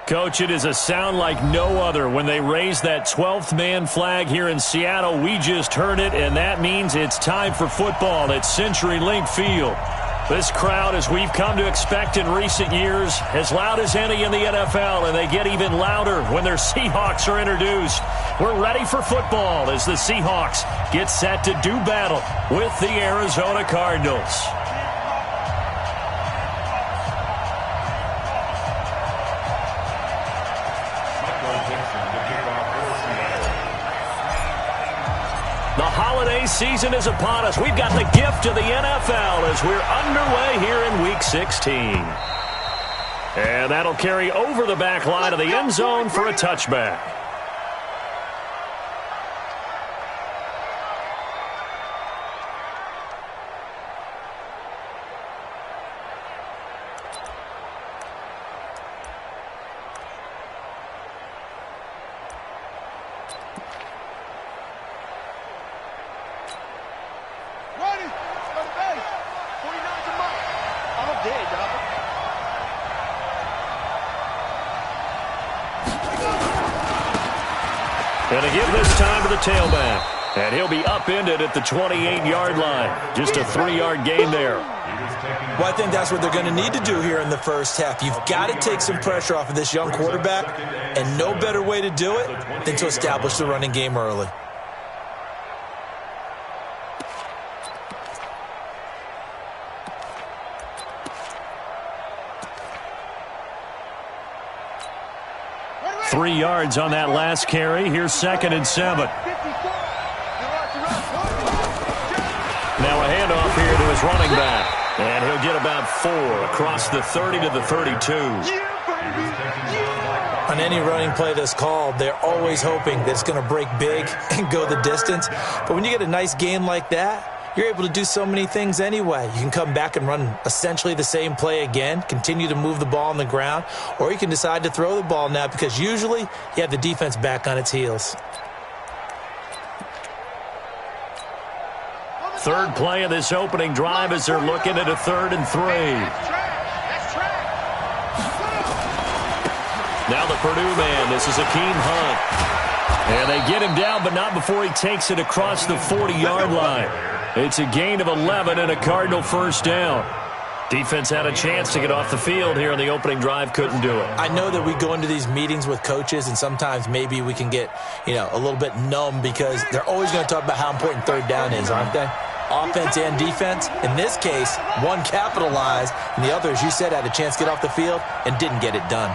Coach, it is a sound like no other when they raise that 12th man flag here in Seattle. We just heard it, and that means it's time for football at CenturyLink Field. This crowd, as we've come to expect in recent years, as loud as any in the NFL, and they get even louder when their Seahawks are introduced. We're ready for football as the Seahawks get set to do battle with the Arizona Cardinals. The holiday season is upon us. We've got the gift of the NFL as we're underway here in Week 16. And that'll carry over the back line of the end zone for a touchback. Going to give this time to the tailback. And he'll be upended at the 28-yard line. Just a 3-yard gain there. Well, I think that's what they're going to need to do here in the first half. You've got to take some pressure off of this young quarterback, and no better way to do it than to establish the running game early. Three yards on that last carry. Here's 2nd and 7. Now a handoff here to his running back. And he'll get about 4 across the 30 to the 32. On any running play that's called, they're always hoping that it's going to break big and go the distance. But when you get a nice game like that, you're able to do so many things anyway. You can come back and run essentially the same play again, continue to move the ball on the ground, or you can decide to throw the ball now because usually you have the defense back on its heels. Third play of this opening drive as they're looking at a 3rd and 3. Now the Purdue man, this is Akeem Hunt. And they get him down, but not before he takes it across the 40-yard line. It's a gain of 11 and a Cardinal first down. Defense had a chance to get off the field here in the opening drive, couldn't do it. I know that we go into these meetings with coaches, and sometimes maybe we can get, a little bit numb because they're always going to talk about how important third down is, aren't they? Offense and defense. In this case, one capitalized, and the other, as you said, had a chance to get off the field and didn't get it done.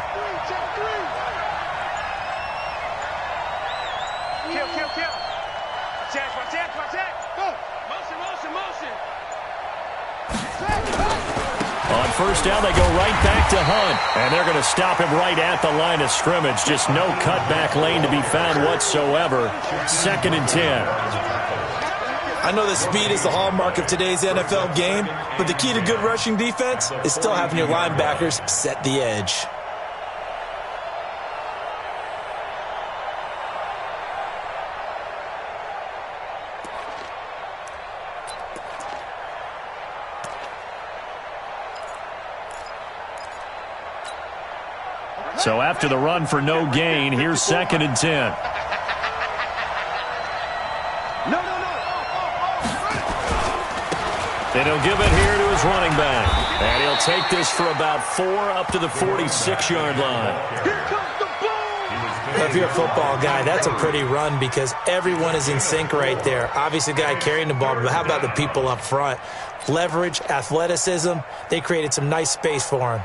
On first down, they go right back to Hunt. And they're going to stop him right at the line of scrimmage. Just no cutback lane to be found whatsoever. 2nd and 10. I know that speed is the hallmark of today's NFL game, but the key to good rushing defense is still having your linebackers set the edge. So after the run for no gain, here's 2nd and 10. And he'll give it here to his running back. And he'll take this for about 4 up to the 46-yard line. If you're a football guy, that's a pretty run because everyone is in sync right there. Obviously, the guy carrying the ball, but how about the people up front? Leverage, athleticism, they created some nice space for him.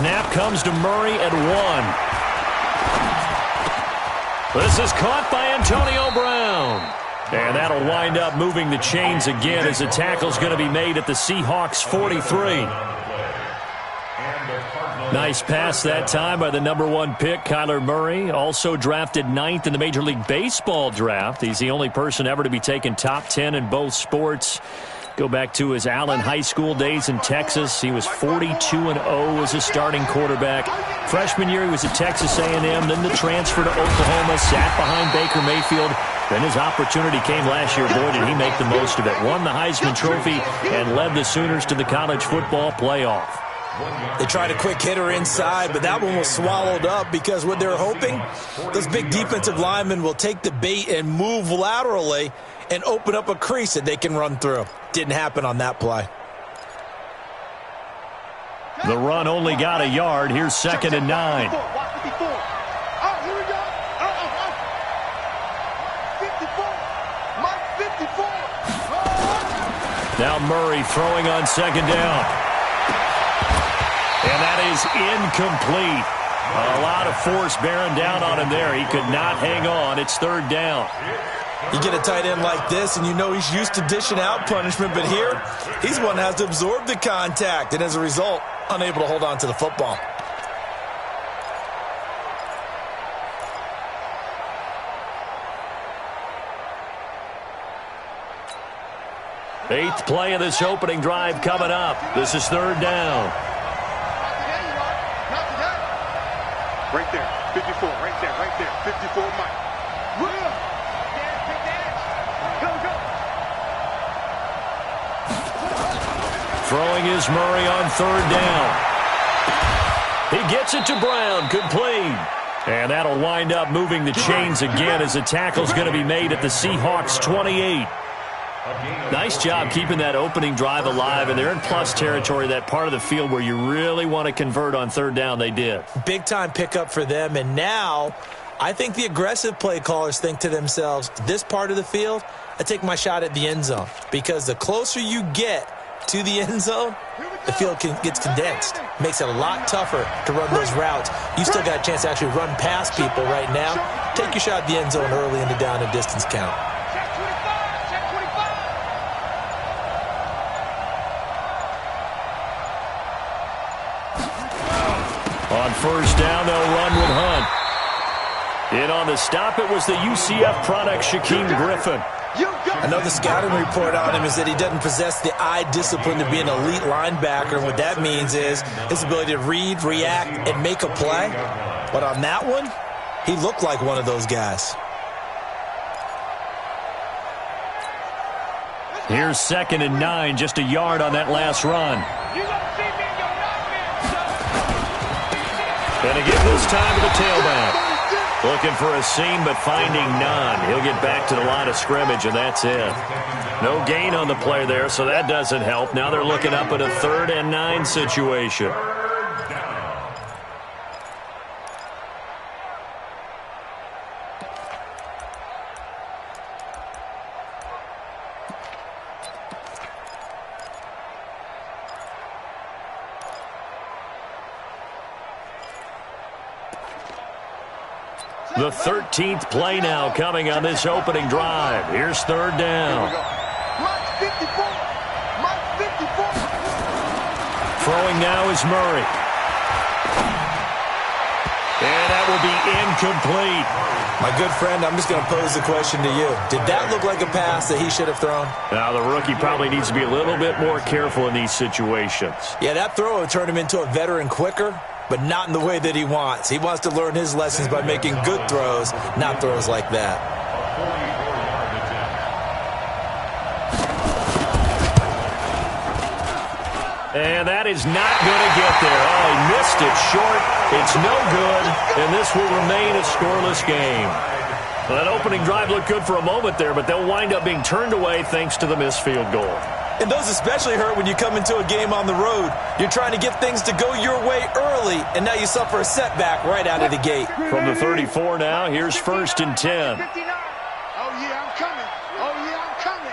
Snap comes to Murray at 1. This is caught by Antonio Brown. And that'll wind up moving the chains again as the tackle's going to be made at the Seahawks 43. Nice pass that time by the #1 pick, Kyler Murray. Also drafted 9th in the Major League Baseball draft. He's the only person ever to be taken top 10 in both sports. Go back to his Allen High School days in Texas. He was 42-0 as a starting quarterback. Freshman year, he was at Texas A&M. Then the transfer to Oklahoma, sat behind Baker Mayfield. Then his opportunity came last year. Boy, did he make the most of it. Won the Heisman Trophy and led the Sooners to the college football playoff. They tried a quick hitter inside, but that one was swallowed up because what they're hoping, those big defensive linemen will take the bait and move laterally and open up a crease that they can run through. Didn't happen on that play. The run only got a yard. Here's 2nd and 9. Now Murray throwing on 2nd down. And that is incomplete. A lot of force bearing down on him there. He could not hang on. It's 3rd down. You get a tight end like this, and you know he's used to dishing out punishment, but here, he's one that has to absorb the contact, and as a result, unable to hold on to the football. Eighth play of this opening drive coming up. This is 3rd down. Right there, 54, right there, 54, Mike. Throwing is Murray on 3rd down. He gets it to Brown, complete. And that'll wind up moving the chains again as the tackle's going to be made at the Seahawks 28. Nice job keeping that opening drive alive, and they're in plus territory, that part of the field where you really want to convert on 3rd down. They did. Big-time pickup for them, and now I think the aggressive play callers think to themselves, this part of the field, I take my shot at the end zone, because the closer you get to the end zone, the field gets condensed. Makes it a lot tougher to run those routes. You still got a chance to actually run past people right now. Take your shot at the end zone early in the down and distance count. On 1st down, they'll run with Hunt. In on the stop, it was the UCF product, Shaquem Griffin. I know the scouting report on him is that he doesn't possess the eye discipline to be an elite linebacker. And what that means is his ability to read, react, and make a play. But on that one, he looked like one of those guys. Here's 2nd and 9, just a yard on that last run. And again this time to the tailback. Looking for a seam, but finding none. He'll get back to the line of scrimmage, and that's it. No gain on the play there, so that doesn't help. Now they're looking up at a 3rd and 9 situation. The 13th play now coming on this opening drive. Here's 3rd down. Throwing now is Murray. And that will be incomplete. My good friend, I'm just going to pose the question to you. Did that look like a pass that he should have thrown? Now, the rookie probably needs to be a little bit more careful in these situations. Yeah, that throw would turn him into a veteran quicker, but not in the way that he wants. He wants to learn his lessons by making good throws, not throws like that. And that is not going to get there. Oh, he missed it short. It's no good, and this will remain a scoreless game. Well, that opening drive looked good for a moment there, but they'll wind up being turned away thanks to the missed field goal. And those especially hurt when you come into a game on the road. You're trying to get things to go your way early, and now you suffer a setback right out of the gate. From the 34 now, here's 1st and 10. Oh, yeah, I'm coming. Oh, yeah, I'm coming.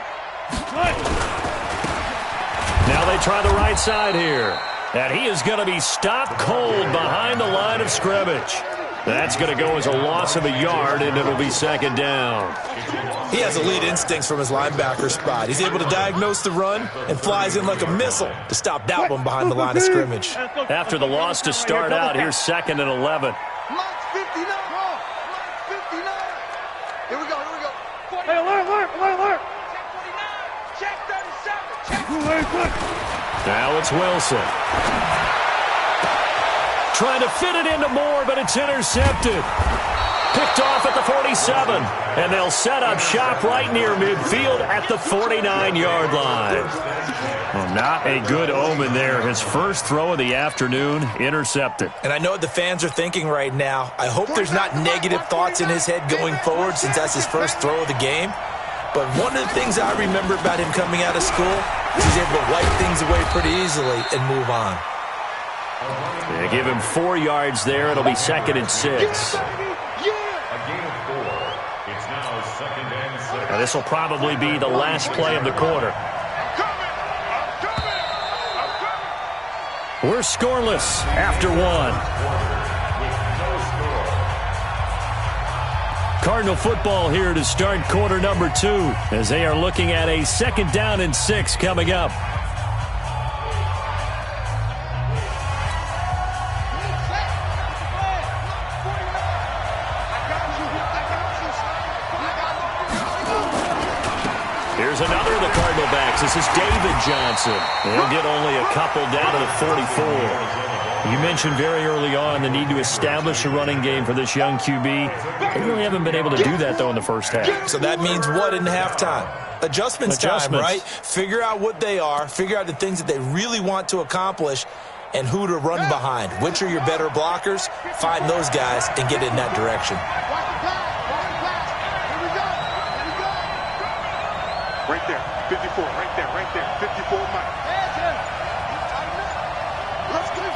Now they try the right side here. And he is going to be stopped cold behind the line of scrimmage. That's going to go as a loss of a yard, and it'll be second down. He has elite instincts from his linebacker spot. He's able to diagnose the run and flies in like a missile to stop that one behind the line of scrimmage. After the loss to start out, here's 2nd and 11. Mike's 59. Mike's 59. Here we go. Hey, alert. Check 37. Check. Now it's Wilson. Trying to fit it into Moore, but it's intercepted. Picked off at the 47, and they'll set up shop right near midfield at the 49-yard line. Well, not a good omen there. His first throw of the afternoon, intercepted. And I know what the fans are thinking right now. I hope there's not negative thoughts in his head going forward since that's his first throw of the game. But one of the things I remember about him coming out of school is he's able to wipe things away pretty easily and move on. They give him 4 yards there. It'll be 2nd and 6. Now, this will probably be the last play of the quarter. We're scoreless after 1. Cardinal football here to start quarter number 2 as they are looking at a 2nd down and 6 coming up. Here's another of the Cardinal backs. This is David Johnson. He'll get only a couple down to the 44. You mentioned very early on the need to establish a running game for this young QB. They really haven't been able to do that, though, in the first half. So that means what in halftime? Adjustments time, right? Figure out what they are, figure out the things that they really want to accomplish, and who to run behind. Which are your better blockers? Find those guys and get in that direction. Right there, 54, right there, 54, Mike. Let's get it.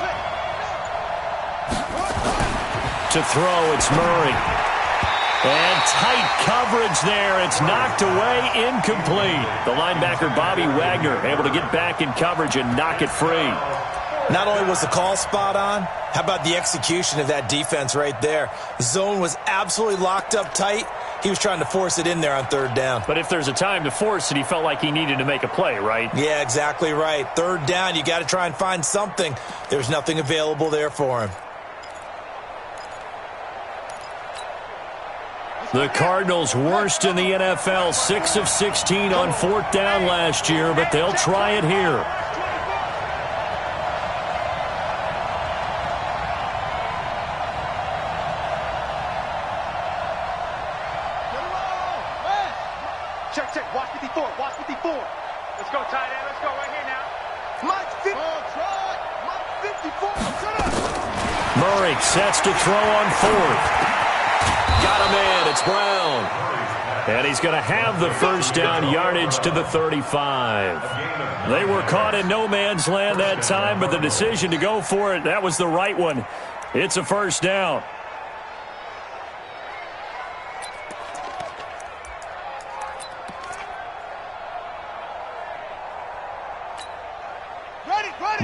To throw, it's Murray. And tight coverage there. It's knocked away, incomplete. The linebacker, Bobby Wagner, able to get back in coverage and knock it free. Not only was the call spot on, how about the execution of that defense right there? The zone was absolutely locked up tight. He was trying to force it in there on 3rd down. But if there's a time to force it, he felt like he needed to make a play, right? Yeah, exactly right. 3rd down, you got to try and find something. There's nothing available there for him. The Cardinals worst in the NFL, 6 of 16 on 4th down last year, but they'll try it here. Check, watch 54, watch 54. Let's go, tight end, let's go right here now. Mike's 50. Mike 54, shut up. Murray sets to throw on 4th. Got him in, it's Brown. And he's going to have the first down, yardage to the 35. They were caught in no man's land that time, but the decision to go for it, that was the right one. It's a first down.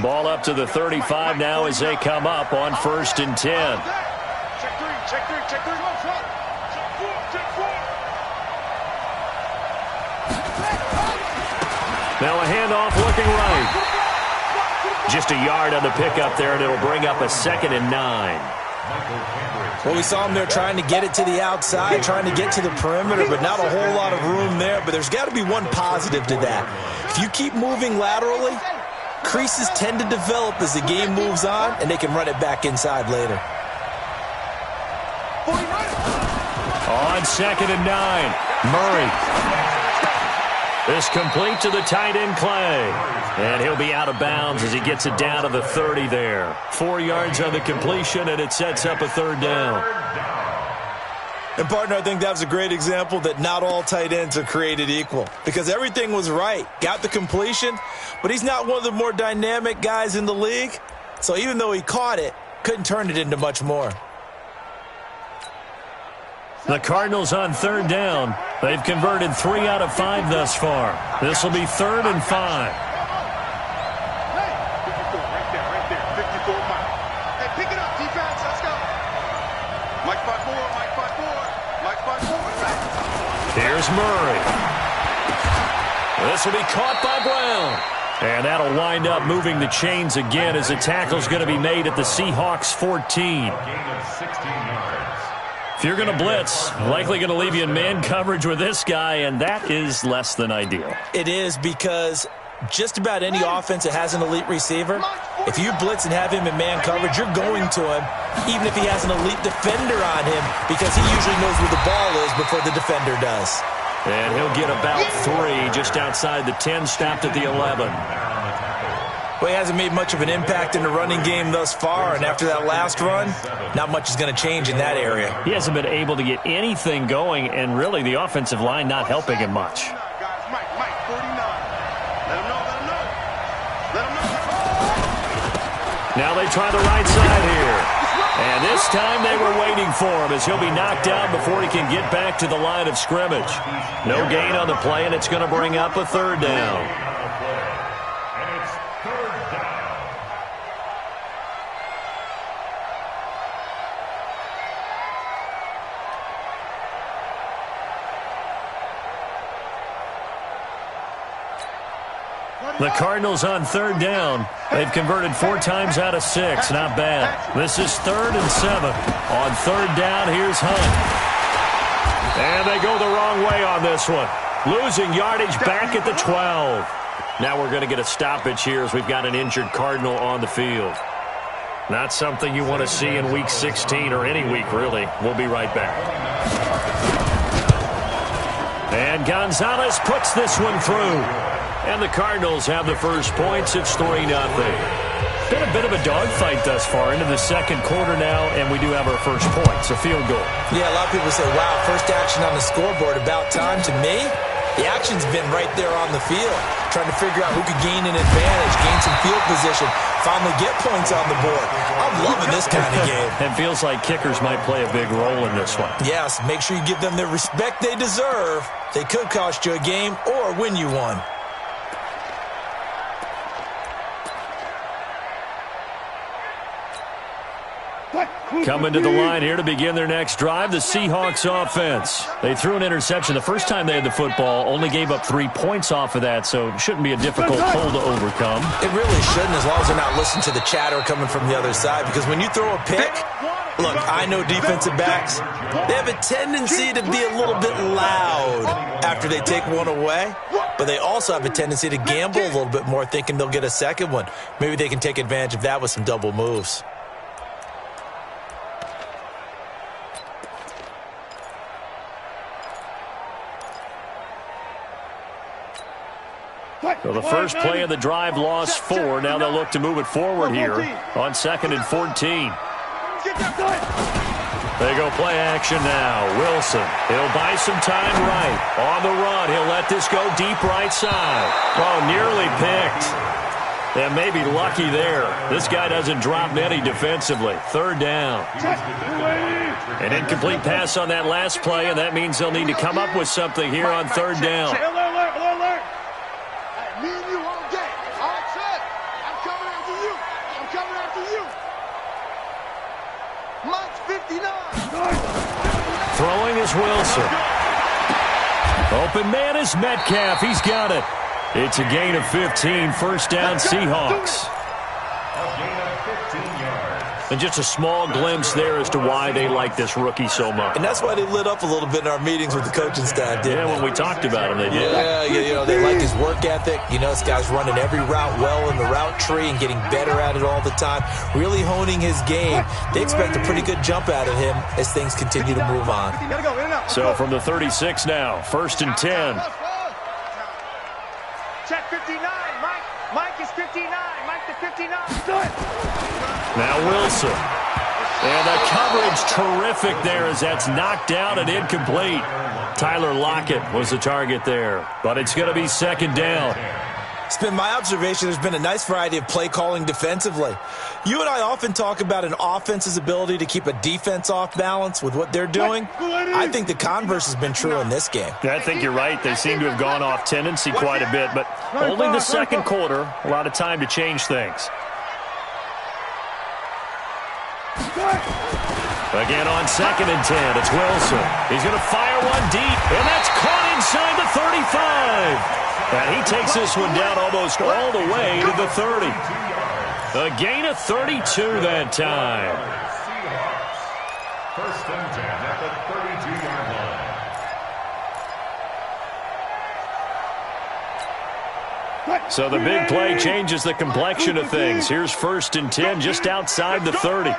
Ball up to the 35 now as they come up on 1st and 10. Check three. Check 4. Now a handoff looking right. Just a yard on the pickup there, and it'll bring up a 2nd and 9. Well, we saw him there trying to get it to the outside, trying to get to the perimeter, but not a whole lot of room there. But there's got to be one positive to that. If you keep moving laterally, creases tend to develop as the game moves on, and they can run it back inside later. On 2nd and 9, Murray. This complete to the tight end, Clay. And he'll be out of bounds as he gets it down to the 30 there. 4 yards on the completion, and it sets up a 3rd down. And, partner, I think that was a great example that not all tight ends are created equal, because everything was right. Got the completion, but he's not one of the more dynamic guys in the league. So even though he caught it, couldn't turn it into much more. The Cardinals on 3rd down. They've converted 3 out of 5 thus far. This will be 3rd and 5. Right there, 54 Mike. Hey, pick it up, defense, let's go. is Murray. This will be caught by Brown. And that'll wind up moving the chains again as the tackle's going to be made at the Seahawks 14. If you're going to blitz, likely going to leave you in man coverage with this guy, and that is less than ideal. It is, because just about any offense that has an elite receiver, if you blitz and have him in man coverage, you're going to him, even if he has an elite defender on him, because he usually knows where the ball is before the defender does. And he'll get about 3 just outside the 10, stopped at the 11. Well, he hasn't made much of an impact in the running game thus far, and after that last run, not much is going to change in that area. He hasn't been able to get anything going, and really the offensive line not helping him much. Mike, 49. Let him know. Now they try the right side here. And this time they were waiting for him as he'll be knocked out before he can get back to the line of scrimmage. No gain on the play, and it's going to bring up a 3rd down. The Cardinals on 3rd down. They've converted 4 times out of 6. Not bad. This is 3rd and 7. On 3rd down, here's Hunt. And they go the wrong way on this one. Losing yardage back at the 12. Now we're going to get a stoppage here as we've got an injured Cardinal on the field. Not something you want to see in Week 16 or any week, really. We'll be right back. And Gonzalez puts this one through. And the Cardinals have the first points. It's 3-0. Been a bit of a dogfight thus far into the 2nd quarter now, and we do have our first points, a field goal. Yeah, a lot of people say, wow, first action on the scoreboard, about time. To me, the action's been right there on the field, trying to figure out who could gain an advantage, gain some field position, finally get points on the board. I'm loving this kind of game. It feels like kickers might play a big role in this one. Yes, make sure you give them the respect they deserve. They could cost you a game or win you one. Coming to the line here to begin their next drive, the Seahawks offense. They threw an interception the first time they had the football, only gave up 3 points off of that, so it shouldn't be a difficult pull to overcome. It really shouldn't, as long as they're not listening to the chatter coming from the other side, because when you throw a pick, look, I know defensive backs, they have a tendency to be a little bit loud after they take one away, but they also have a tendency to gamble a little bit more, thinking they'll get a second one. Maybe they can take advantage of that with some double moves. So the first play of the drive lost 4. Now they'll look to move it forward here on 2nd and 14. They go play action now. Wilson, he'll buy some time right. On the run, he'll let this go deep right side. Oh, nearly picked. And maybe lucky there. This guy doesn't drop many defensively. 3rd down. An incomplete pass on that last play, and that means they'll need to come up with something here on 3rd down. Me and you all day. All right, Chad. I'm coming after you. I'm coming after you. Mike's 59. Throwing is Wilson. Open man is Metcalf. He's got it. It's a gain of 15. First down, Seahawks. And just a small glimpse there as to why they like this rookie so much. And that's why they lit up a little bit in our meetings with the coaching staff, didn't they? When we talked about him, they did. Yeah, you know, they like his work ethic. You know, this guy's running every route well in the route tree and getting better at it all the time, really honing his game. They expect a pretty good jump out of him as things continue to move on. So from the 36 now, 1st and 10. Check 59. Mike is 59. Mike to 59. Now Wilson. And the coverage terrific there as that's knocked out and incomplete. Tyler Lockett was the target there. But it's going to be 2nd down. It's been my observation there's been a nice variety of play calling defensively. You and I often talk about an offense's ability to keep a defense off balance with what they're doing. I think the converse has been true in this game. I think you're right. They seem to have gone off tendency quite a bit, but only the 2nd quarter. A lot of time to change things. Again on 2nd and 10, it's Wilson. He's going to fire one deep, and that's caught inside the 35. And he takes this one down almost all the way to the 30. A gain of 32 that time. First and 10 at the 32-yard line. So the big play changes the complexion of things. Here's 1st and 10 just outside the 30.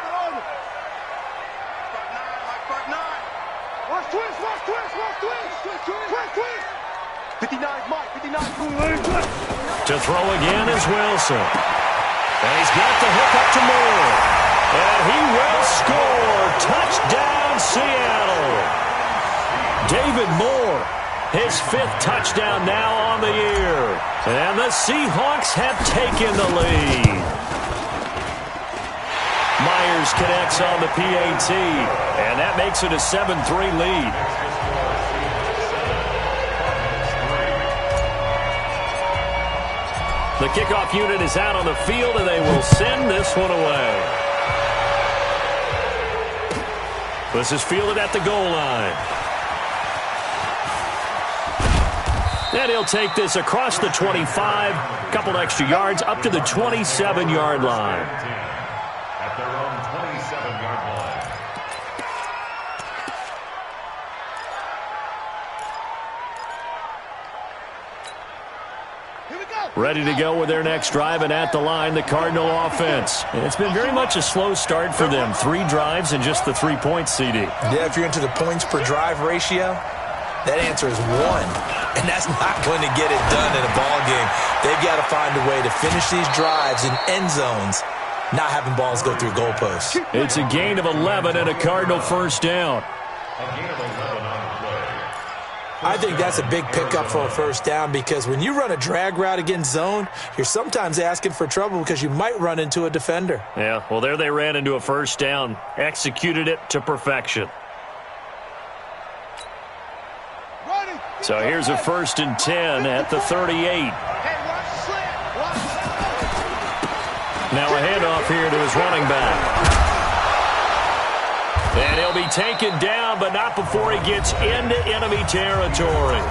To throw again is Wilson. And he's got the hook up to Moore. And he will score. Touchdown, Seattle. David Moore, his 5th touchdown now on the year. And the Seahawks have taken the lead. Myers connects on the PAT. And that makes it a 7-3 lead. The kickoff unit is out on the field, and they will send this one away. This is fielded at the goal line. And he'll take this across the 25, a couple extra yards, up to the 27-yard line. At their own 27-yard line. Ready to go with their next drive, and at the line, the Cardinal offense. And it's been very much a slow start for them. 3 drives and just the 3 points, CD. Yeah, if you're into the points per drive ratio, that answer is 1. And that's not going to get it done in a ball game. They've got to find a way to finish these drives in end zones, not having balls go through goalposts. It's a gain of 11 and a Cardinal first down. A gain of 11 on the play. I think that's a big pickup for a first down, because when you run a drag route against zone, you're sometimes asking for trouble because you might run into a defender. Yeah, well, there they ran into a first down, executed it to perfection. So here's a 1st and 10 at the 38. Now a handoff here to his running back. And he'll be taken down, but not before he gets into enemy territory.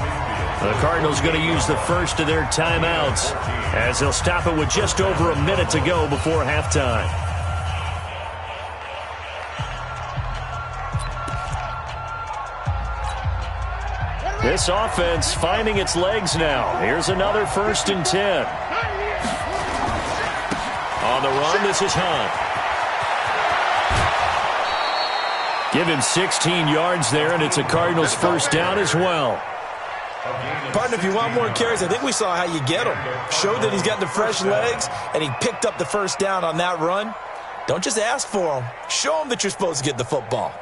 The Cardinals going to use the first of their timeouts as they'll stop it with just over a minute to go before halftime. This offense finding its legs now. Here's another 1st and 10. On the run, this is Hunt. Give him 16 yards there, and it's a Cardinals first down as well. Partner, if you want more carries, I think we saw how you get them. Showed that he's got the fresh legs, and he picked up the first down on that run. Don't just ask for him. Show him that you're supposed to get the football.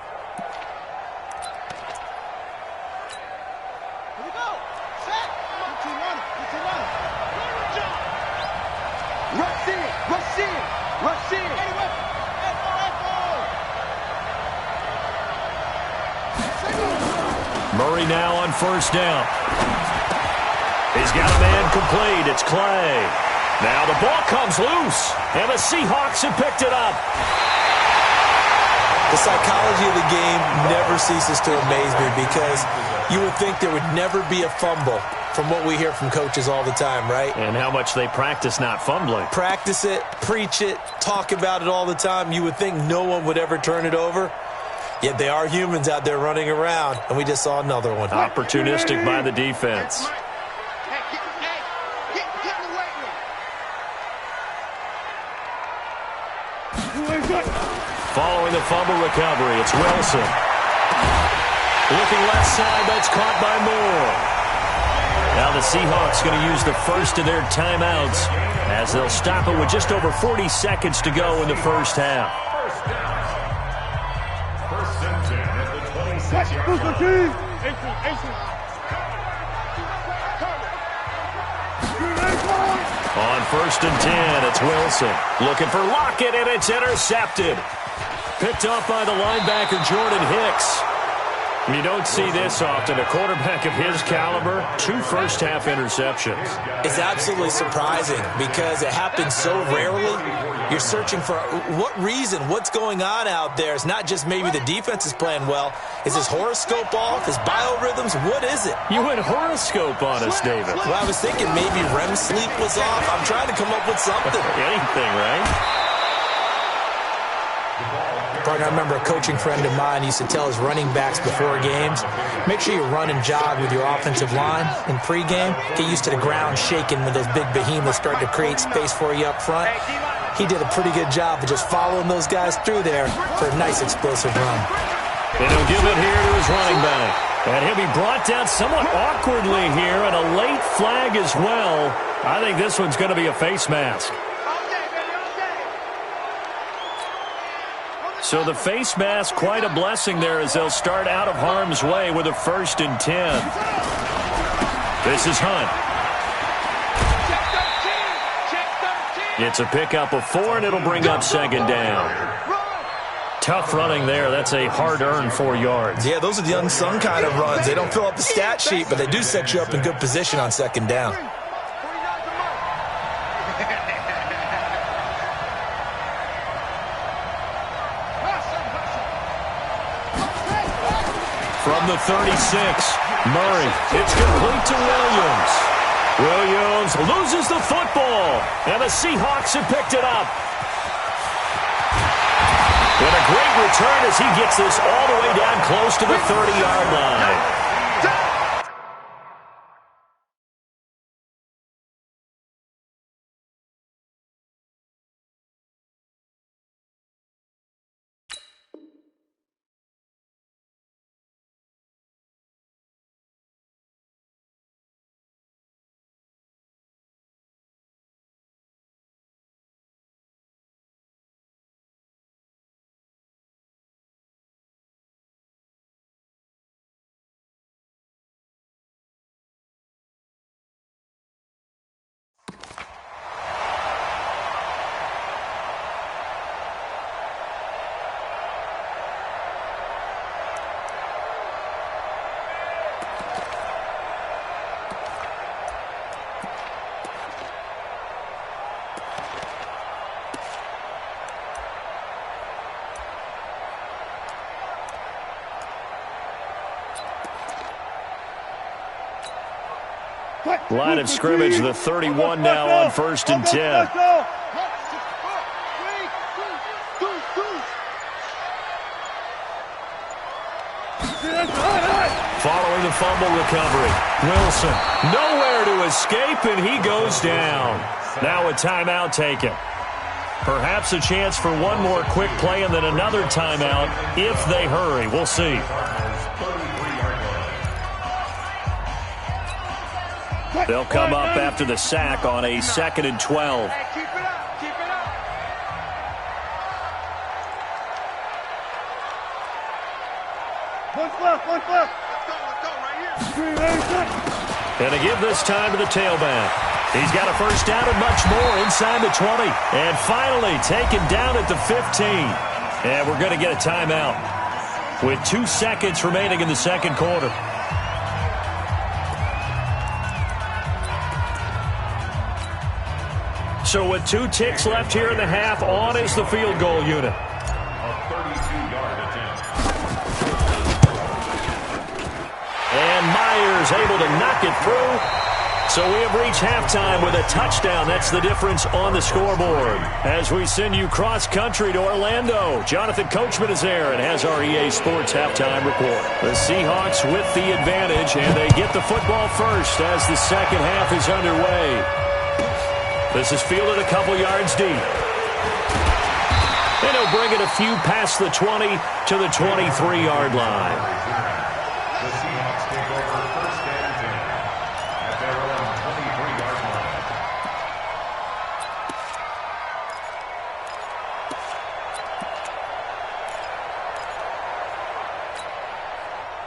Here we go. Set. Rush in. Rush in. Rush in. Murray now on first down. He's got a man complete. It's Clay. Now the ball comes loose, and the Seahawks have picked it up. The psychology of the game never ceases to amaze me, because you would think there would never be a fumble from what we hear from coaches all the time, right? And how much they practice not fumbling. Practice it, preach it, talk about it all the time. You would think no one would ever turn it over. Yet they are humans out there running around, and we just saw another one. Opportunistic by the defense. Following the fumble recovery, it's Wilson. Looking left side, that's caught by Moore. Now the Seahawks going to use the first of their timeouts as they'll stop it with just over 40 seconds to go in the first half. First and 10 at the 26-yard line. On first and 10, it's Wilson. Looking for Lockett, and it's intercepted. Picked up by the linebacker, Jordan Hicks. You don't see this often. A quarterback of his caliber, 2 first-half interceptions. It's absolutely surprising because it happens so rarely. You're searching for what reason, what's going on out there. It's not just maybe the defense is playing well. Is his horoscope off? His biorhythms? What is it? You went horoscope on us, David. Well, I was thinking maybe REM sleep was off. I'm trying to come up with something. Anything, right? Partner, I remember a coaching friend of mine used to tell his running backs before games, make sure you run and jog with your offensive line in pregame. Get used to the ground shaking when those big behemoths start to create space for you up front. He did a pretty good job of just following those guys through there for a nice explosive run. And he'll give it here to his running back. And he'll be brought down somewhat awkwardly here, and a late flag as well. I think this one's going to be a face mask. So the face mask, quite a blessing there as they'll start out of harm's way with a 1st and 10. This is Hunt. It's a pickup of 4, and it'll bring up 2nd down. Tough running there. That's a hard-earned 4 yards. Yeah, those are the unsung kind of runs. They don't fill up the stat sheet, but they do set you up in good position on 2nd down. From the 36, Murray. It's complete to Williams. Williams loses the football, and the Seahawks have picked it up. And a great return as he gets this all the way down close to the 30-yard line. Line of scrimmage, the 31 now on 1st and 10. Following the fumble recovery, Wilson nowhere to escape, and he goes down. Now a timeout taken. Perhaps a chance for one more quick play and then another timeout if they hurry. We'll see. They'll come up after the sack on a 2nd and 12. Hey, keep it up, keep it up. Push left, let's go, right here. And to give this time to the tailback. He's got a 1st down and much more inside the 20. And finally taken down at the 15. And we're going to get a timeout with 2 seconds remaining in the 2nd quarter. So with 2 ticks left here in the half, on is the field goal unit. A 32-yard attempt. And Myers able to knock it through. So we have reached halftime with a touchdown. That's the difference on the scoreboard. As we send you cross-country to Orlando, Jonathan Coachman is there and has our EA Sports halftime report. The Seahawks with the advantage, and they get the football first as the 2nd half is underway. This is fielded a couple yards deep. And he'll bring it a few past the 20 to the 23-yard line. The Seahawks take over 1st and 10 at their own 23-yard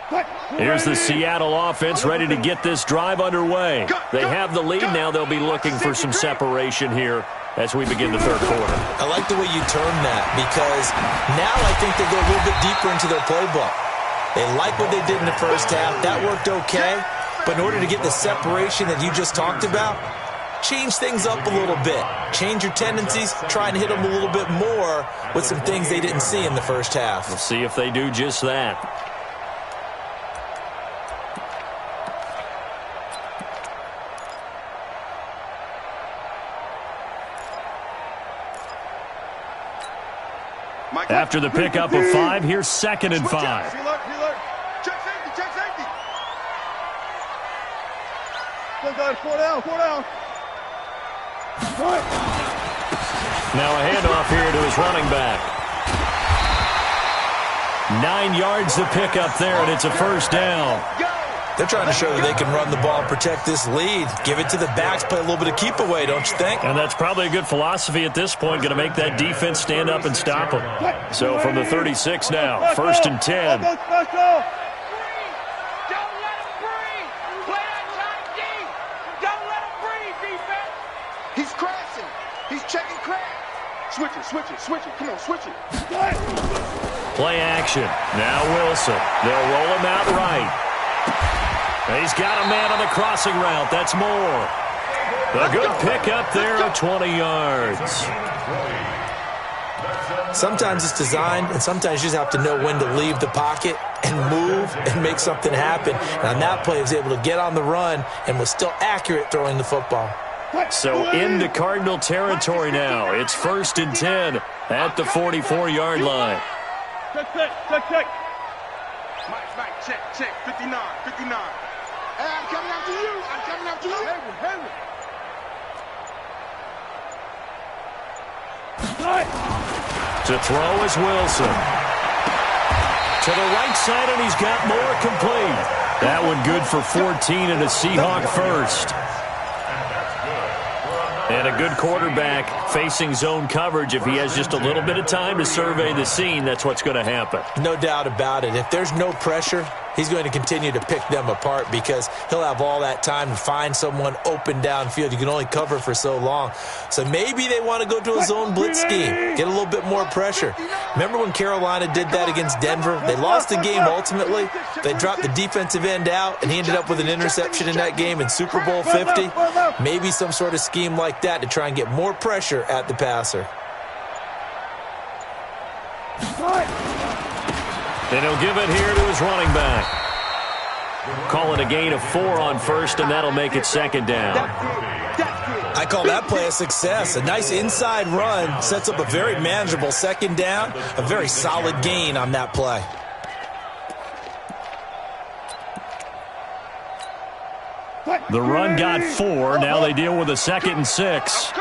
Cut. Here's the Seattle offense ready to get this drive underway. They have the lead. Now they'll be looking for some separation here as we begin the 3rd quarter. I like the way you term that because now I think they go a little bit deeper into their playbook. They like what they did in the first half. That worked okay. But in order to get the separation that you just talked about, change things up a little bit. Change your tendencies. Try and hit them a little bit more with some things they didn't see in the first half. We'll see if they do just that. After the pickup of 5, here's 2nd and 5. Check safety. Go, guys, 4 down. Now a handoff here to his running back. 9 yards to pick up there, and it's a first down. They're trying to show that they can run the ball and protect this lead. Give it to the backs, play a little bit of keep away, don't you think? And that's probably a good philosophy at this point, going to make that defense stand up and stop them. So from the 36 now, 1st and 10. Don't let him breathe. Play that tight D. Don't let him breathe, defense. He's crashing. He's checking crash. Switch it. Come on, switch it. Play action. Now Wilson. They'll roll him out right. He's got a man on the crossing route. That's Moore. A good pickup there at 20 yards. Sometimes it's designed, and sometimes you just have to know when to leave the pocket and move and make something happen. And on that play, he was able to get on the run and was still accurate throwing the football. So into Cardinal territory now. It's 1st and 10 at the 44-yard line. Check. Mike, check. 59. Hey, I'm coming after you. Henry. To throw is Wilson. To the right side, and he's got Moore complete. That one good for 14 and a Seahawk first. And a good quarterback facing zone coverage. If he has just a little bit of time to survey the scene, that's what's going to happen. No doubt about it. If there's no pressure, he's going to continue to pick them apart because he'll have all that time to find someone open downfield. You can only cover for so long. So maybe they want to go to a zone blitz scheme, get a little bit more pressure. Remember when Carolina did that against Denver? They lost the game ultimately. They dropped the defensive end out, and he ended up with an interception in that game in Super Bowl 50. Maybe some sort of scheme like that to try and get more pressure at the passer. And he'll give it here to his running back. Call it a gain of 4 on 1st, and that'll make it 2nd down. I call that play a success. A nice inside run sets up a very manageable 2nd down. A very solid gain on that play. The run got 4. Now they deal with a 2nd and 6.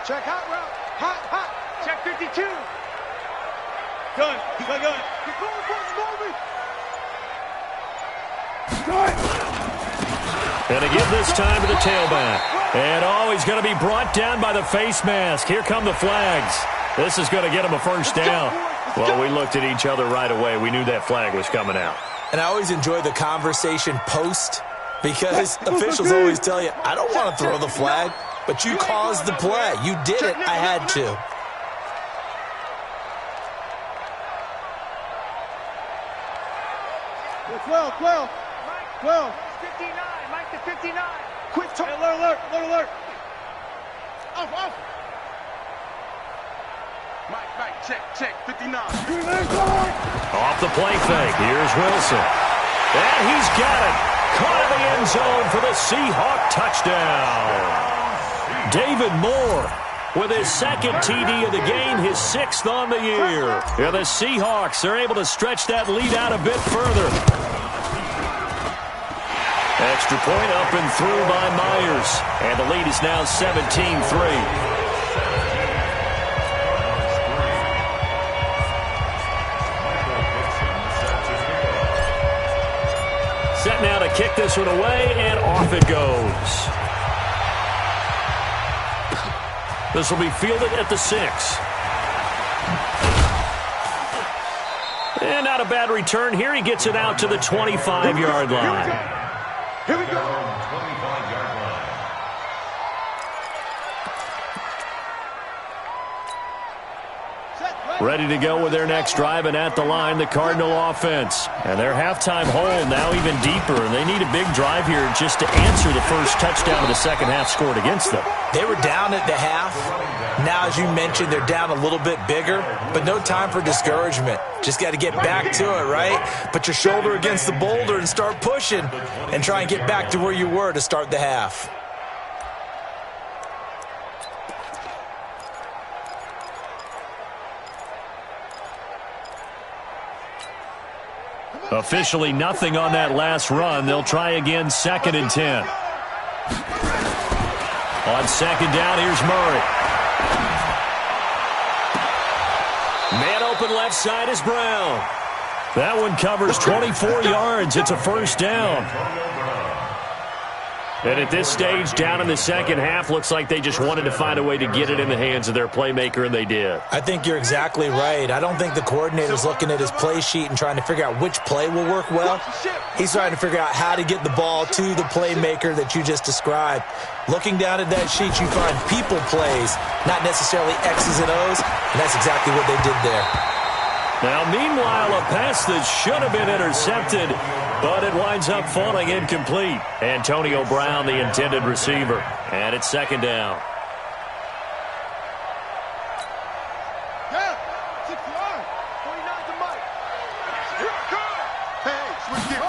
Check hot route. Hot. Check 52. Gun. And to give this time to the tailback. And he's going to be brought down by the face mask. Here come the flags. This is going to get him a 1st down. Well, we looked at each other right away. We knew that flag was coming out. And I always enjoy the conversation post because officials always tell you, I don't want to throw the flag, but you caused the play. You did it. I had to. Well. 59. Mike to 59. Quick talk. Alert. Off. Mike, check. 59. Off the play fake. Here's Wilson. And he's got it. Caught in the end zone for the Seahawk touchdown. David Moore with his 2nd TD of the game, his 6th on the year. Yeah, the Seahawks are able to stretch that lead out a bit further. Extra point up and through by Myers. And the lead is now 17-3. Set now to kick this one away, and off it goes. This will be fielded at the 6. And not a bad return here. He gets it out to the 25-yard line. Here we go. 25-yard line. Set, right. Ready to go with their next drive, and at the line, the Cardinal offense. And their halftime hole now even deeper, and they need a big drive here just to answer the first touchdown of the second half scored against them. They were down at the half. Now, as you mentioned, they're down a little bit bigger, but no time for discouragement. Just got to get back to it, right? Put your shoulder against the boulder and start pushing and try and get back to where you were to start the half. Officially nothing on that last run. They'll try again, 2nd and 10. On 2nd down, here's Murray. Man open left side is Brown. That one covers 24 yards. It's a first down. And at this stage, down in the second half, looks like they just wanted to find a way to get it in the hands of their playmaker, and they did. I think you're exactly right. I don't think the coordinator's looking at his play sheet and trying to figure out which play will work well. He's trying to figure out how to get the ball to the playmaker that you just described. Looking down at that sheet, you find people plays, not necessarily X's and O's, and that's exactly what they did there. Now, meanwhile, a pass that should have been intercepted, but it winds up falling incomplete. Antonio Brown, the intended receiver. And it's 2nd down. Yeah, 6-1. 49 to Mike. Hey, switch gears.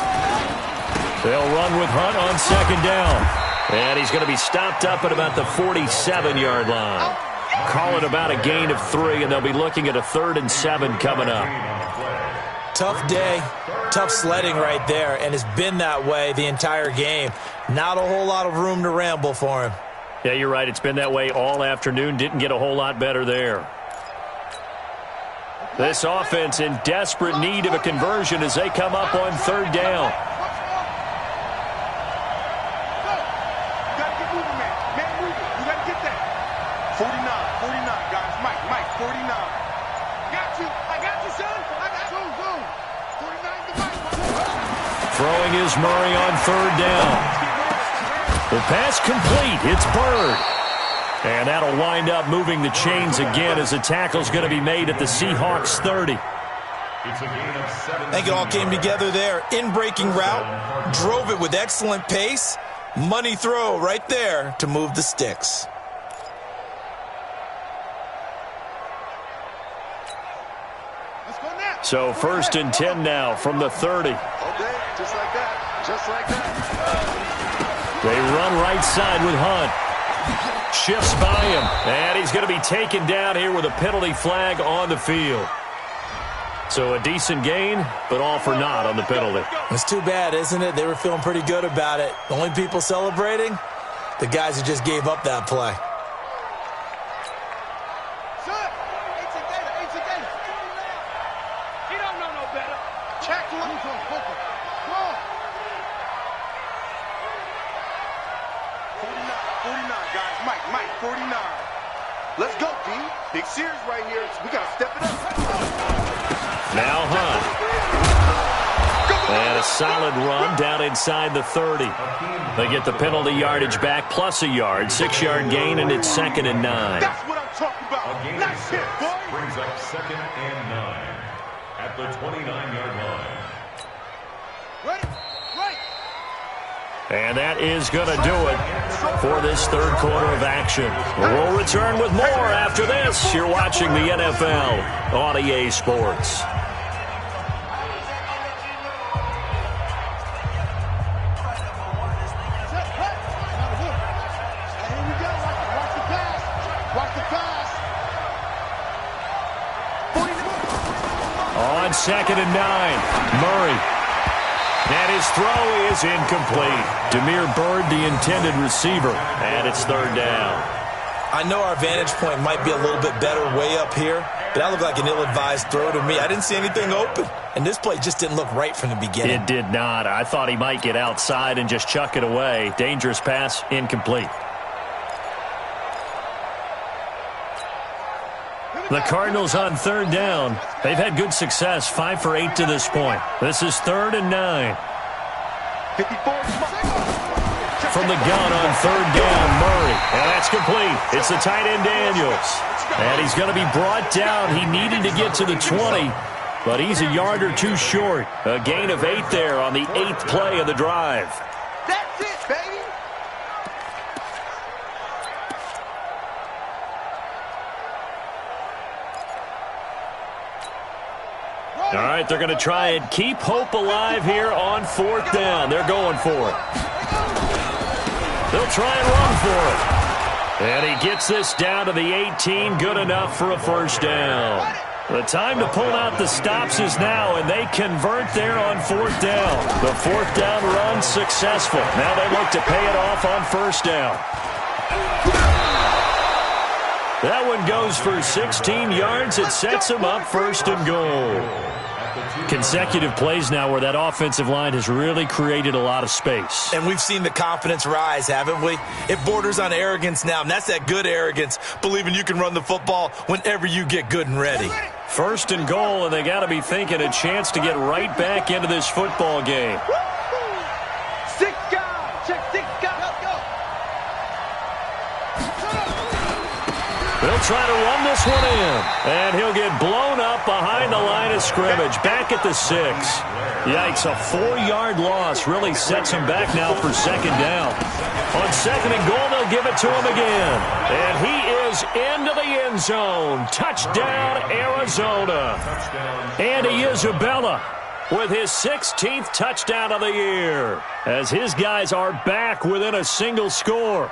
They'll run with Hunt on 2nd down. And he's going to be stopped up at about the 47-yard line. Call it about a gain of 3, and they'll be looking at a 3rd and 7 coming up. Tough day, tough sledding right there, and it's been that way the entire game. Not a whole lot of room to ramble for him. Yeah, you're right. It's been that way all afternoon. Didn't get a whole lot better there. This offense in desperate need of a conversion as they come up on 3rd down. Throwing is Murray on 3rd down. The pass complete. It's Bird. And that'll wind up moving the chains again as the tackle's going to be made at the Seahawks 30. It's a gain of 7. I think it all came together there. In-breaking route, drove it with excellent pace. Money throw right there to move the sticks. So 1st and 10 now from the 30. Okay, just like that. Just like that. They run right side with Hunt. Shifts by him. And he's going to be taken down here with a penalty flag on the field. So a decent gain, but all for naught on the penalty. It's too bad, isn't it? They were feeling pretty good about it. The only people celebrating? The guys who just gave up that play. Let's go, D. Big series right here. We got to step it up. Now Hunt. And a solid run down inside the 30. They get the penalty yardage back plus a yard. 6-yard gain, and it's 2nd and 9. That's what I'm talking about. Nice hit, boy. Brings up 2nd and 9 at the 29-yard line. Ready? And that is going to do it for this 3rd quarter of action. We'll return with more after this. You're watching the NFL on EA Sports. On 2nd and 9, Murray. And his throw is incomplete. Damiere Byrd, the intended receiver, and it's 3rd down. I know our vantage point might be a little bit better way up here, but that looked like an ill-advised throw to me. I didn't see anything open, and this play just didn't look right from the beginning. It did not. I thought he might get outside and just chuck it away. Dangerous pass, incomplete. The Cardinals on 3rd down. They've had good success, 5 for 8 to this point. This is 3rd and 9. 54. From the gun on 3rd down, Murray. And that's complete. It's the tight end, Daniels. And he's going to be brought down. He needed to get to the 20, but he's a yard or two short. A gain of 8 there on the 8th play of the drive. That's it, baby. All right, they're going to try and keep hope alive here on 4th down. They're going for it. They'll try and run for it. And he gets this down to the 18, good enough for a first down. The time to pull out the stops is now, and they convert there on 4th down. The 4th down run successful. Now they look to pay it off on 1st down. That one goes for 16 yards. It sets them up 1st and goal. Consecutive plays now where that offensive line has really created a lot of space. And we've seen the confidence rise, haven't we? It borders on arrogance now, and that's that good arrogance, believing you can run the football whenever you get good and ready. 1st and goal, and they got to be thinking a chance to get right back into this football game. 6 guys. Check 6 guys. Let's go. They'll try to run this one in, and he'll get blown up behind the line of scrimmage, back at the 6. Yikes, a 4-yard loss really sets him back now for 2nd down. On 2nd and goal, they'll give it to him again, and he is into the end zone. Touchdown, Arizona. Andy Isabella with his 16th touchdown of the year, as his guys are back within a single score.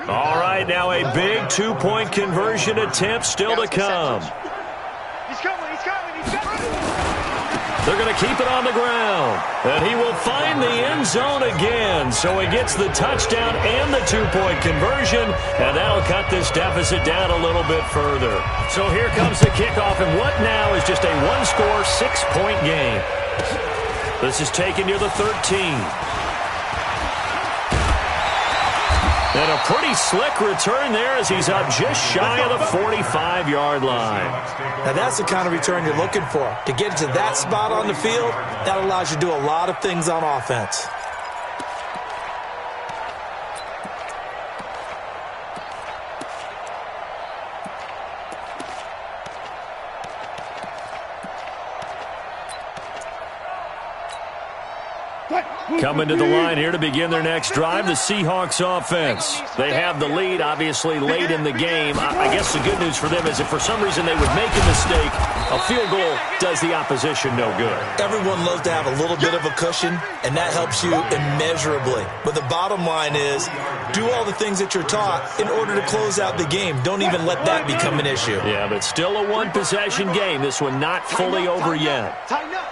All right, now a big 2-point conversion attempt still to come. He's coming, he's coming, he's coming. They're going to keep it on the ground, and he will find the end zone again. So he gets the touchdown and the 2-point conversion, and that'll cut this deficit down a little bit further. So here comes the kickoff, and what now is just a 1-score, 6-point game. This is taken near the 13. And a pretty slick return there as he's up just shy of the 45-yard line. Now that's the kind of return you're looking for. To get to that spot on the field, that allows you to do a lot of things on offense. Coming to the line here to begin their next drive, the Seahawks offense. They have the lead, obviously, late in the game. I guess the good news for them is if for some reason they would make a mistake, a field goal does the opposition no good. Everyone loves to have a little bit of a cushion, and that helps you immeasurably. But the bottom line is, do all the things that you're taught in order to close out the game. Don't even let that become an issue. Yeah, but still a one-possession game. This one not fully over yet. Tighten up.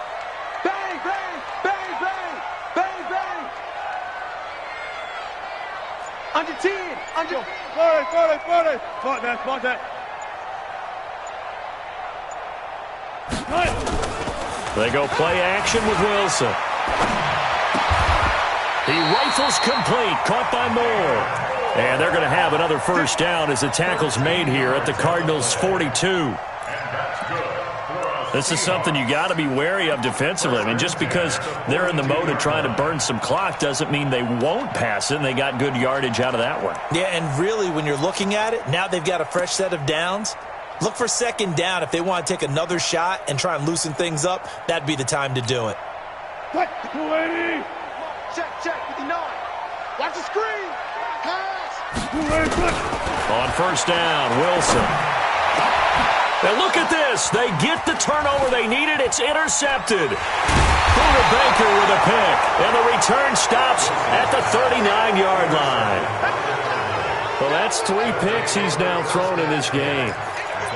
Bang, bang, bang, bang, bang, bang. Under 10, under. 40. Spot that. They go play action with Wilson. He rifles complete, caught by Moore. And they're going to have another first down as the tackle's made here at the Cardinals' 42. This is something you got to be wary of defensively. I mean, just because they're in the mode of trying to burn some clock doesn't mean they won't pass it, and they got good yardage out of that one. Yeah, and really, when you're looking at it, now they've got a fresh set of downs. Look for second down. If they want to take another shot and try and loosen things up, that'd be the time to do it. 280. Check, 59. Watch the screen. Pass. On first down, Wilson. Now look at this. They get the turnover they needed. It's intercepted. Buda Baker with a pick. And the return stops at the 39-yard line. Well, that's 3 picks he's now thrown in this game.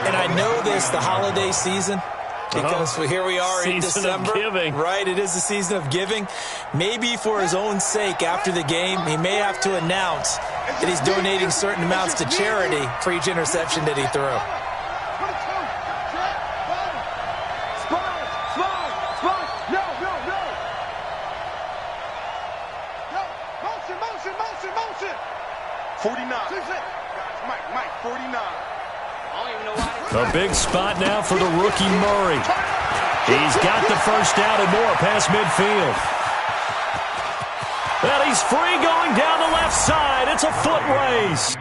And I know this, the holiday season, because here we are in December. Season of giving. Right, it is the season of giving. Maybe for his own sake after the game, he may have to announce that he's donating certain amounts to charity for each interception that he threw. 49. Mike, 49. A big spot now for the rookie Murray. He's got the first down and more past midfield. And he's free going down the left side. It's a foot race.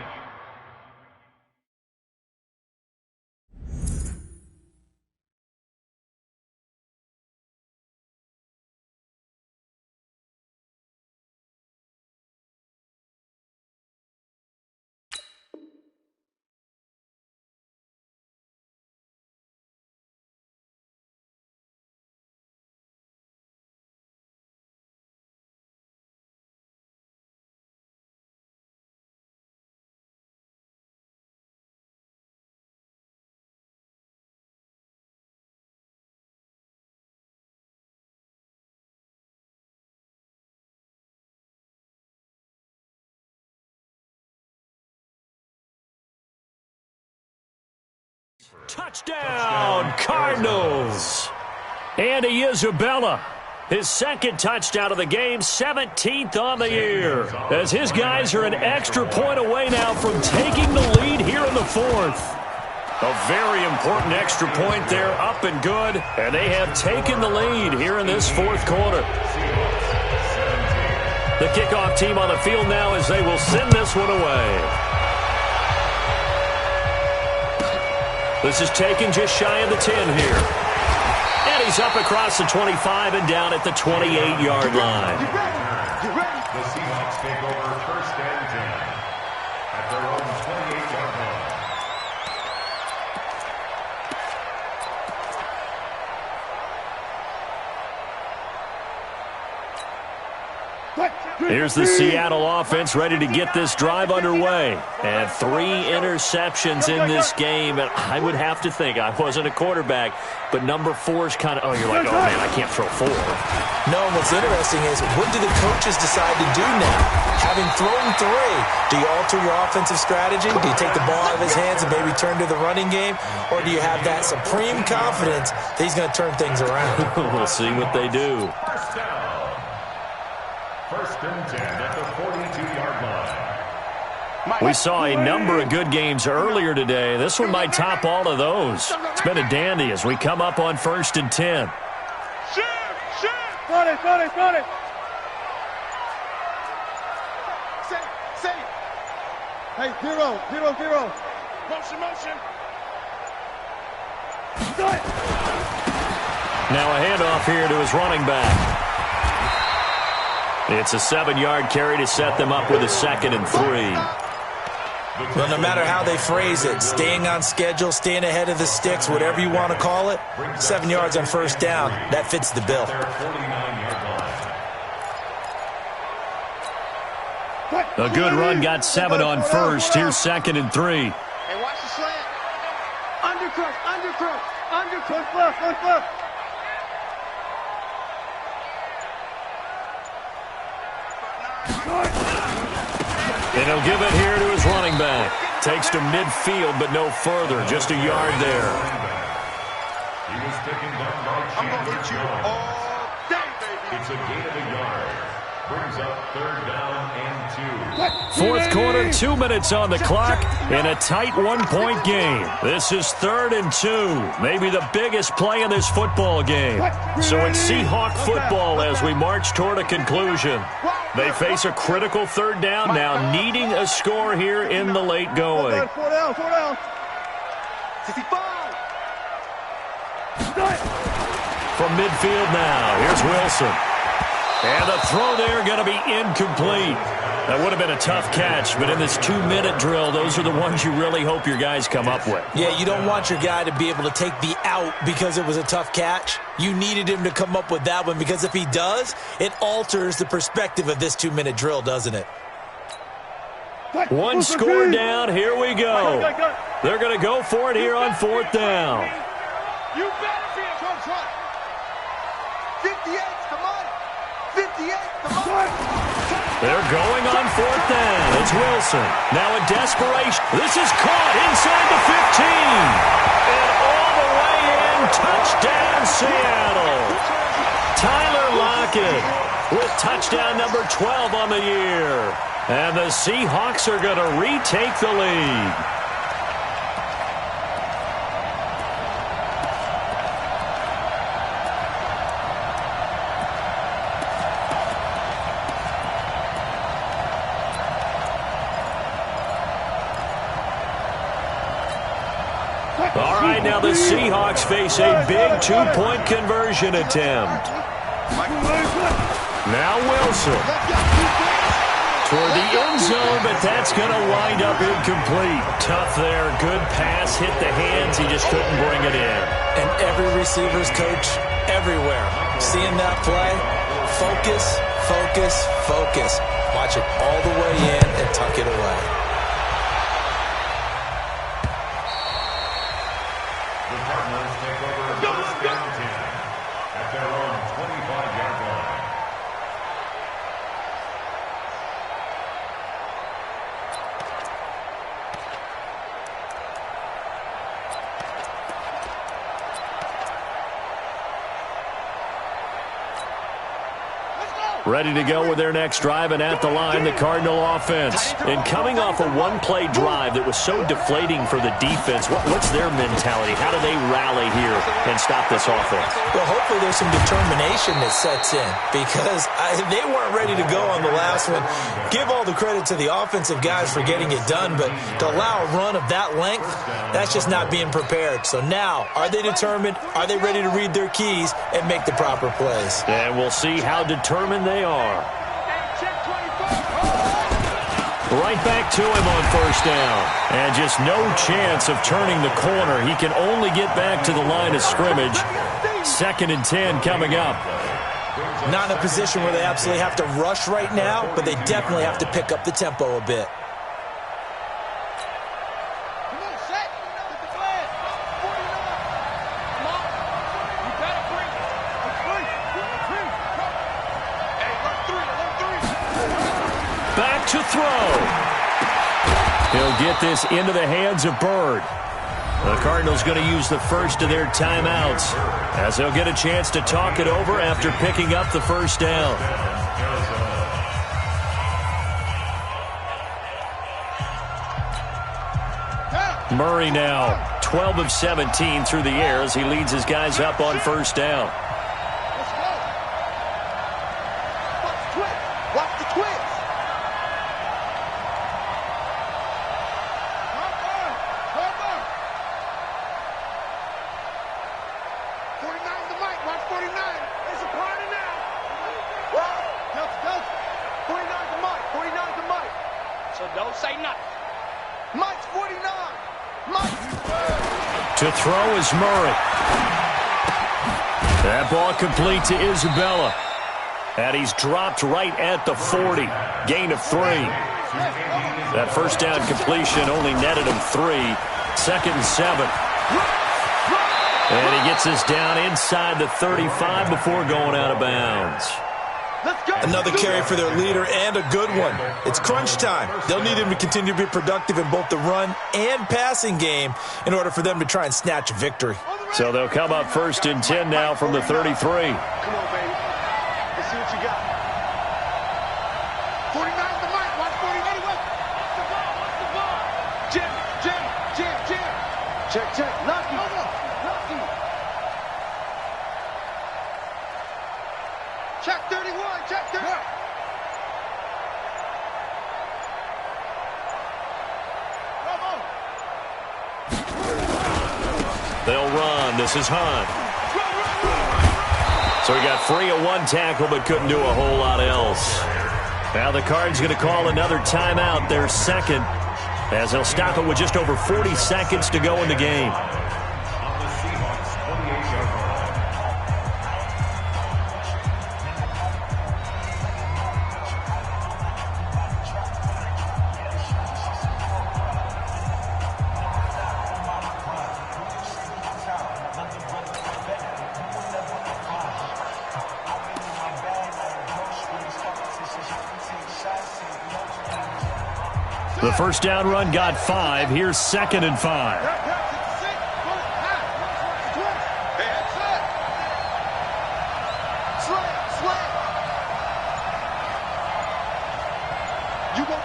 Touchdown, Cardinals. Andy Isabella, his second touchdown of the game, 17th on the year, as his guys are an extra point away now from taking the lead here in the fourth. A very important extra point there, up and good, and they have taken the lead here in this fourth quarter. The kickoff team on the field now as they will send this one away. This is taken just shy of the 10 here. And he's up across the 25 and down at the 28-yard line. The Seahawks take over first and 10 at their own 28-yard line. Here's the Seattle offense ready to get this drive underway. And 3 interceptions in this game. And I would have to think, I wasn't a quarterback, but number 4 is kind of, you're like, oh, man, I can't throw 4. No, and what's interesting is, what do the coaches decide to do now? Having thrown 3, do you alter your offensive strategy? Do you take the ball out of his hands and maybe turn to the running game? Or do you have that supreme confidence that he's going to turn things around? We'll see what they do. First down. First and 10 at the 42-yard line. We saw a number of good games earlier today. This one might top all of those. It's been a dandy as we come up on first and 10. Got it. Safe. Hey, 0. Motion. Now a handoff here to his running back. It's a 7-yard carry to set them up with a 2nd and 3. Well, no matter how they phrase it, staying on schedule, staying ahead of the sticks, whatever you want to call it, 7 yards on first down, that fits the bill. A good run got 7 on first. Here's 2nd and 3. Hey, watch the slant. Undercrook. Left. And he'll give it here to his running back. Takes to midfield, but no further. Just a yard there. He was taken down by I'm going to hit you all day, baby. It's a gain of a yard. Brings up 3rd down and 2. Fourth quarter, 2 minutes on the clock in a tight 1-point game. This is 3rd and 2, maybe the biggest play in this football game. So it's Seahawk football as we march toward a conclusion. They face a critical 3rd down now, needing a score here in the late going. 4 down. 65. From midfield now, here's Wilson. And the throw there going to be incomplete. That would have been a tough catch, but in this 2-minute drill, those are the ones you really hope your guys come up with. Yeah, you don't want your guy to be able to take the out because it was a tough catch. You needed him to come up with that one, because if he does, it alters the perspective of this 2-minute drill, doesn't it? One score down, here we go. They're going to go for it here on 4th down. You better be a try. 58's the money. 58's the money. They're going on 4th down. It's Wilson. Now in desperation. This is caught inside the 15. And all the way in. Touchdown, Seattle. Tyler Lockett with touchdown number 12 on the year. And the Seahawks are going to retake the lead. All right, now the Seahawks face a big two-point conversion attempt. Now Wilson. Toward the end zone, but that's going to wind up incomplete. Tough there. Good pass. Hit the hands. He just couldn't bring it in. And every receiver's coach everywhere. Seeing that play, focus, focus, focus. Watch it all the way in and tuck it away. The Cardinals take over first and 10 at their own 25-yard line. Ready to go with their next drive, and at the line, the Cardinal offense. And coming off a one-play drive that was so deflating for the defense, what's their mentality? How do they rally here and stop this offense? Well, hopefully there's some determination that sets in because they weren't ready to go on the last one. Give all the credit to the offensive guys for getting it done, but to allow a run of that length, that's just not being prepared. So now, are they determined? Are they ready to read their keys and make the proper plays? And we'll see how determined they are. Right back to him on first down. And just no chance of turning the corner. He can only get back to the line of scrimmage. 2nd and 10 coming up. Not in a position where they absolutely have to rush right now, but they definitely have to pick up the tempo a bit. Back to throw. He'll get this into the hands of Bird. The Cardinals going to use the first of their timeouts as they'll get a chance to talk it over after picking up the first down. Murray now 12 of 17 through the air as he leads his guys up on first down. To throw is Murray. That ball complete to Isabella. And he's dropped right at the 40. Gain of 3. That first down completion only netted him 3. 2nd and 7. And he gets this down inside the 35 before going out of bounds. Another carry for their leader and a good one. It's crunch time. They'll need him to continue to be productive in both the run and passing game in order for them to try and snatch a victory. So they'll come up 1st and 10 now from the 33. Come on, baby. Let's see what you got. 49's the mic. Watch 49. Watch the ball. Watch the ball. Jim. Check. Lucky. Check 31. Check 30. They'll run. This is Hunt. So he got free of one tackle but couldn't do a whole lot else. Now the Cards going to call another timeout, their second, as they'll stop it with just over 40 seconds to go in the game. On the Seahawks 28-yard line. The first down run got 5. Here's 2nd and 5. You won't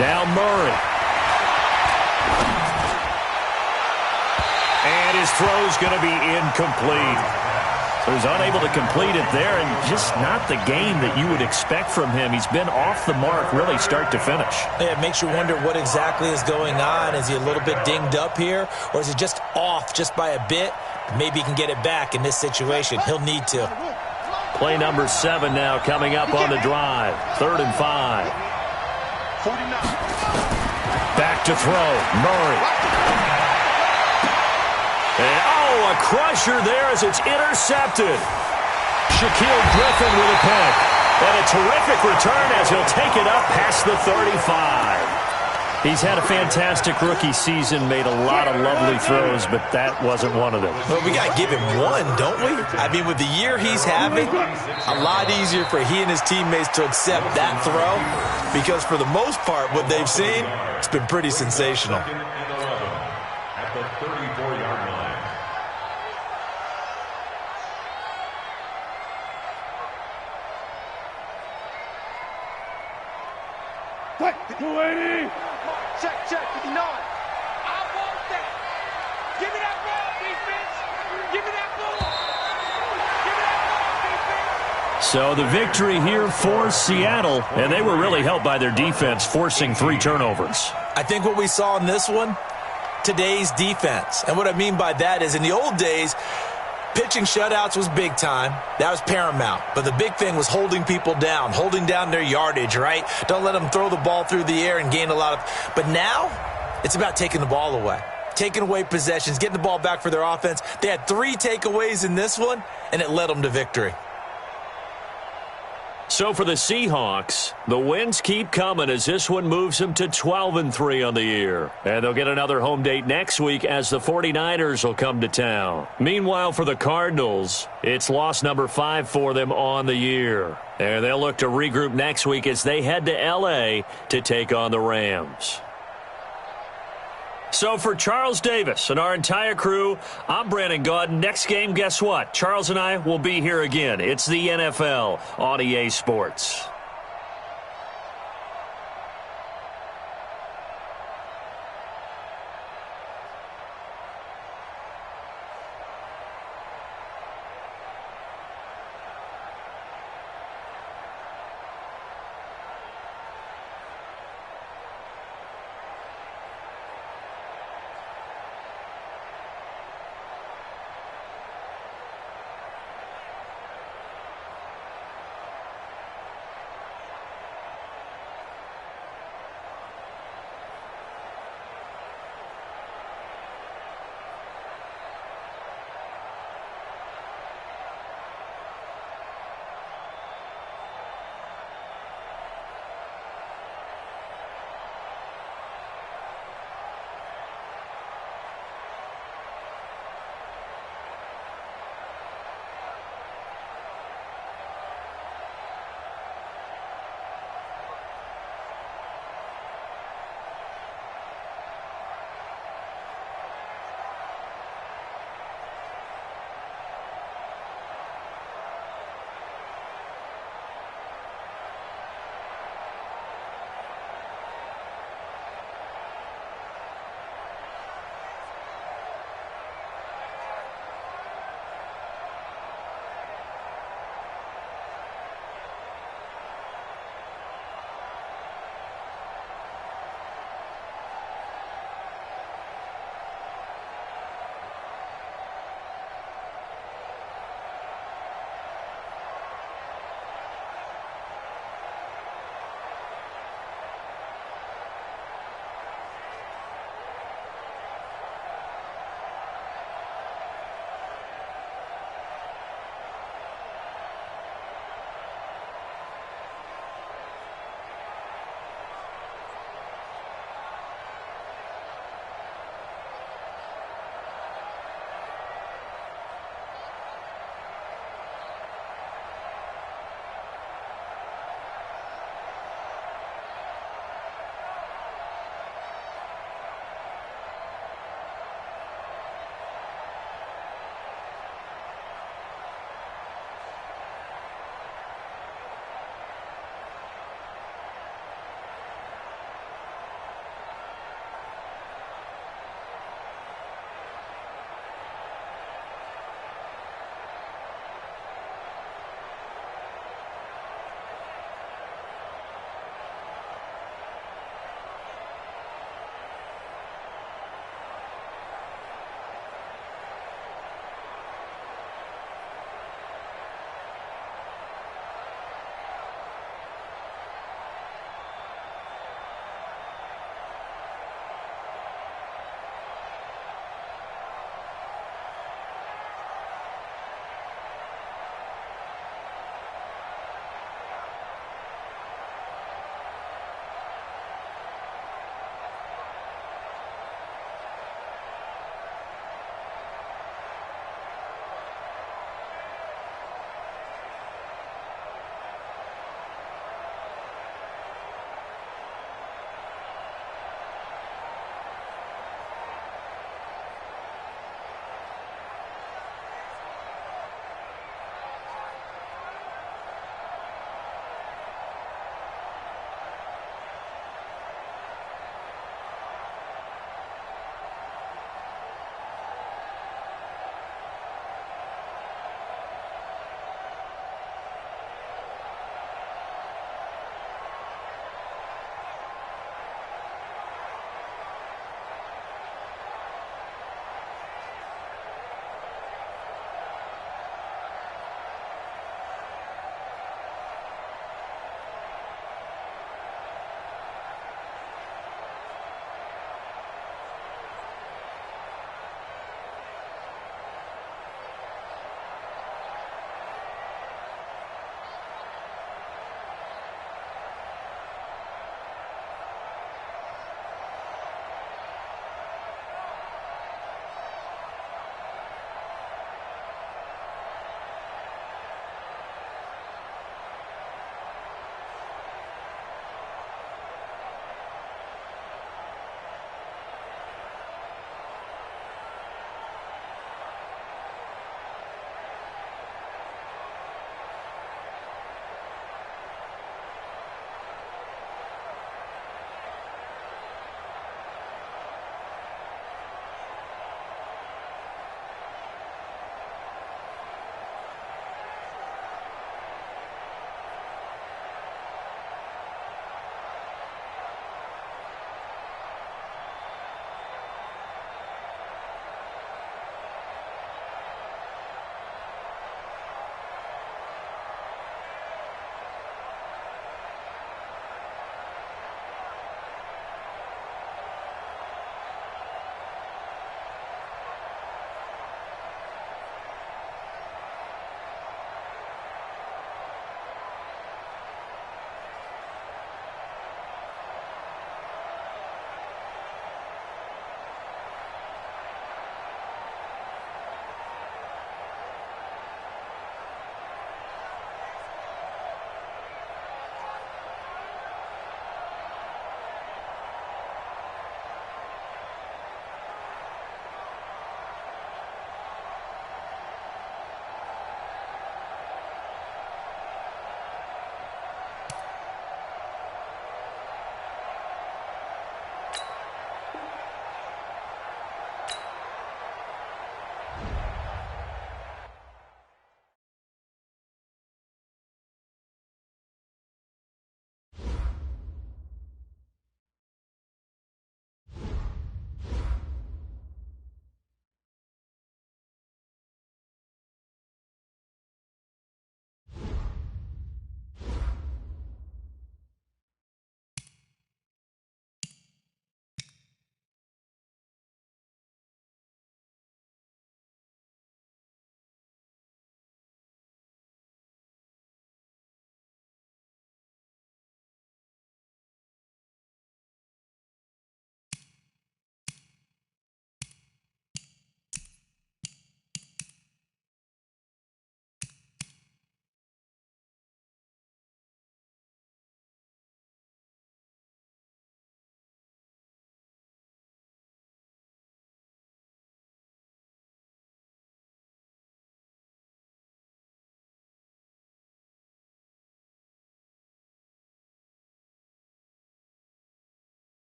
Now Murray. And his throw's going to be incomplete. So he's unable to complete it there, and just not the game that you would expect from him. He's been off the mark really start to finish. Yeah, it makes you wonder what exactly is going on. Is he a little bit dinged up here, or is he just off just by a bit? Maybe he can get it back in this situation. He'll need to. Play number 7 now coming up on the drive. 3rd and 5. 49. Back to throw. Murray. And, a crusher there as it's intercepted. Shaquille Griffin with a pick. And a terrific return as he'll take it up past the 35. He's had a fantastic rookie season, made a lot of lovely throws, but that wasn't one of them. Well, we got to give him one, don't we? I mean, with the year he's having, a lot easier for he and his teammates to accept that throw, because for the most part, what they've seen, it's been pretty sensational. At the 34-yard line. What? 280. Check, 59. I want that. Give me that ball, defense. Give me that ball. Give me that ball, defense. So the victory here for Seattle, and they were really helped by their defense, forcing 3 turnovers. I think what we saw in this one, today's defense. And what I mean by that is in the old days, pitching shutouts was big time. That was paramount. But the big thing was holding people down, holding down their yardage, right? Don't let them throw the ball through the air and gain a lot of... But now, it's about taking the ball away. Taking away possessions, getting the ball back for their offense. They had 3 takeaways in this one, and it led them to victory. So for the Seahawks, the wins keep coming as this one moves them to 12-3 on the year. And they'll get another home date next week as the 49ers will come to town. Meanwhile, for the Cardinals, it's loss number 5 for them on the year. And they'll look to regroup next week as they head to L.A. to take on the Rams. So for Charles Davis and our entire crew, I'm Brandon Gaudin. Next game, guess what? Charles and I will be here again. It's the NFL on EA Sports.